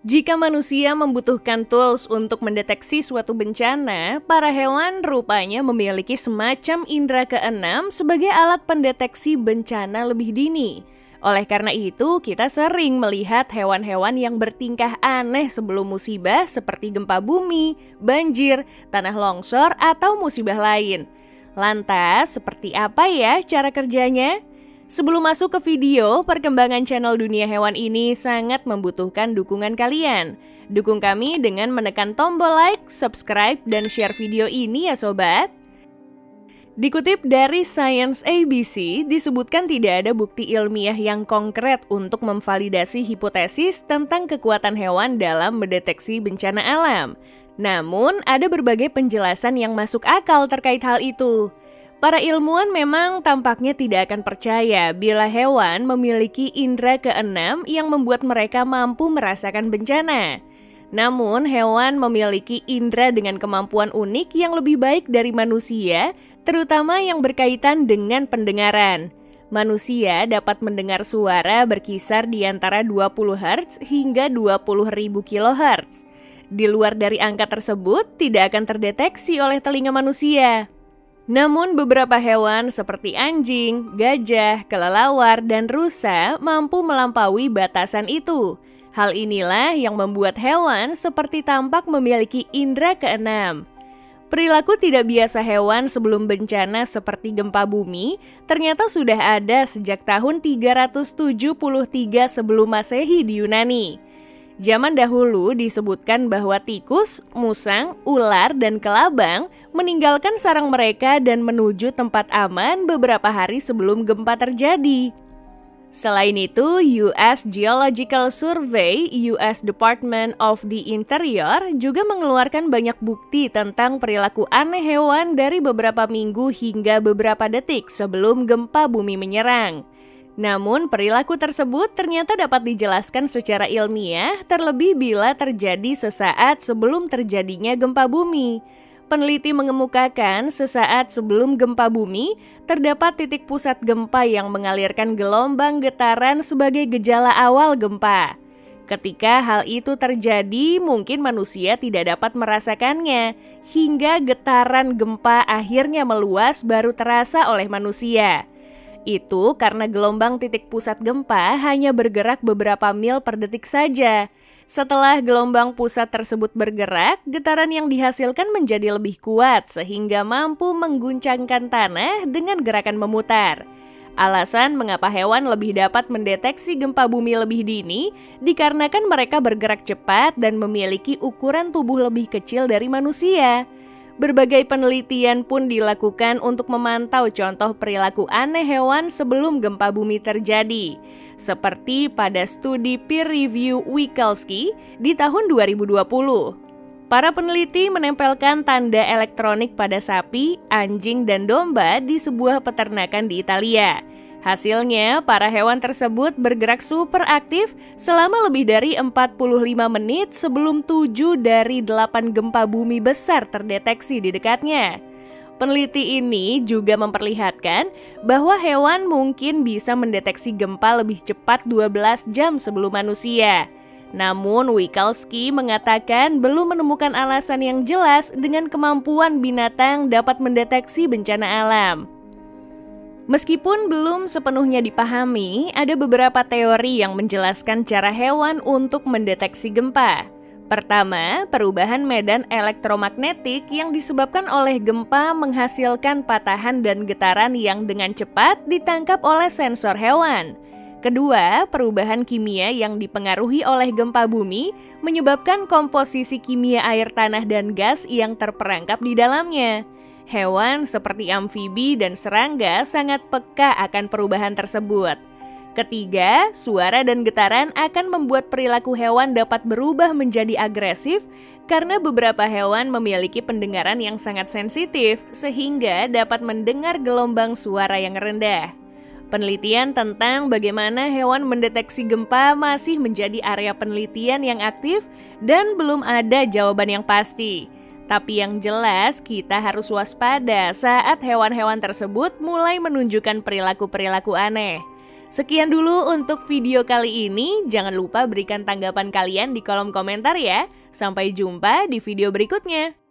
Jika manusia membutuhkan tools untuk mendeteksi suatu bencana, para hewan rupanya memiliki semacam indera keenam sebagai alat pendeteksi bencana lebih dini. Oleh karena itu, kita sering melihat hewan-hewan yang bertingkah aneh sebelum musibah seperti gempa bumi, banjir, tanah longsor, atau musibah lain. Lantas, seperti apa ya cara kerjanya? Sebelum masuk ke video, perkembangan channel Dunia Hewan ini sangat membutuhkan dukungan kalian. Dukung kami dengan menekan tombol like, subscribe, dan share video ini ya sobat. Dikutip dari Science ABC, disebutkan tidak ada bukti ilmiah yang konkret untuk memvalidasi hipotesis tentang kekuatan hewan dalam mendeteksi bencana alam. Namun, ada berbagai penjelasan yang masuk akal terkait hal itu. Para ilmuwan memang tampaknya tidak akan percaya bila hewan memiliki indera keenam yang membuat mereka mampu merasakan bencana. Namun, hewan memiliki indera dengan kemampuan unik yang lebih baik dari manusia, terutama yang berkaitan dengan pendengaran. Manusia dapat mendengar suara berkisar di antara 20 Hz hingga 20.000 kHz. Di luar dari angka tersebut, tidak akan terdeteksi oleh telinga manusia. Namun beberapa hewan seperti anjing, gajah, kelelawar, dan rusa mampu melampaui batasan itu. Hal inilah yang membuat hewan seperti tampak memiliki indera keenam. Perilaku tidak biasa hewan sebelum bencana seperti gempa bumi ternyata sudah ada sejak tahun 373 sebelum Masehi di Yunani. Zaman dahulu disebutkan bahwa tikus, musang, ular, dan kelabang meninggalkan sarang mereka dan menuju tempat aman beberapa hari sebelum gempa terjadi. Selain itu, US Geological Survey, US Department of the Interior juga mengeluarkan banyak bukti tentang perilaku aneh hewan dari beberapa minggu hingga beberapa detik sebelum gempa bumi menyerang. Namun, perilaku tersebut ternyata dapat dijelaskan secara ilmiah, terlebih bila terjadi sesaat sebelum terjadinya gempa bumi. Peneliti mengemukakan sesaat sebelum gempa bumi, terdapat titik pusat gempa yang mengalirkan gelombang getaran sebagai gejala awal gempa. Ketika hal itu terjadi, mungkin manusia tidak dapat merasakannya, hingga getaran gempa akhirnya meluas baru terasa oleh manusia. Itu karena gelombang titik pusat gempa hanya bergerak beberapa mil per detik saja. Setelah gelombang pusat tersebut bergerak, getaran yang dihasilkan menjadi lebih kuat sehingga mampu mengguncangkan tanah dengan gerakan memutar. Alasan mengapa hewan lebih dapat mendeteksi gempa bumi lebih dini dikarenakan mereka bergerak cepat dan memiliki ukuran tubuh lebih kecil dari manusia. Berbagai penelitian pun dilakukan untuk memantau contoh perilaku aneh hewan sebelum gempa bumi terjadi. Seperti pada studi peer review Wikelski di tahun 2020. Para peneliti menempelkan tanda elektronik pada sapi, anjing, dan domba di sebuah peternakan di Italia. Hasilnya, para hewan tersebut bergerak super aktif selama lebih dari 45 menit sebelum 7 dari 8 gempa bumi besar terdeteksi di dekatnya. Peneliti ini juga memperlihatkan bahwa hewan mungkin bisa mendeteksi gempa lebih cepat 12 jam sebelum manusia. Namun, Wikelski mengatakan belum menemukan alasan yang jelas dengan kemampuan binatang dapat mendeteksi bencana alam. Meskipun belum sepenuhnya dipahami, ada beberapa teori yang menjelaskan cara hewan untuk mendeteksi gempa. Pertama, perubahan medan elektromagnetik yang disebabkan oleh gempa menghasilkan patahan dan getaran yang dengan cepat ditangkap oleh sensor hewan. Kedua, perubahan kimia yang dipengaruhi oleh gempa bumi menyebabkan komposisi kimia air tanah dan gas yang terperangkap di dalamnya. Hewan seperti amfibi dan serangga sangat peka akan perubahan tersebut. Ketiga, suara dan getaran akan membuat perilaku hewan dapat berubah menjadi agresif karena beberapa hewan memiliki pendengaran yang sangat sensitif sehingga dapat mendengar gelombang suara yang rendah. Penelitian tentang bagaimana hewan mendeteksi gempa masih menjadi area penelitian yang aktif dan belum ada jawaban yang pasti. Tapi yang jelas kita harus waspada saat hewan-hewan tersebut mulai menunjukkan perilaku-perilaku aneh. Sekian dulu untuk video kali ini. Jangan lupa berikan tanggapan kalian di kolom komentar ya. Sampai jumpa di video berikutnya.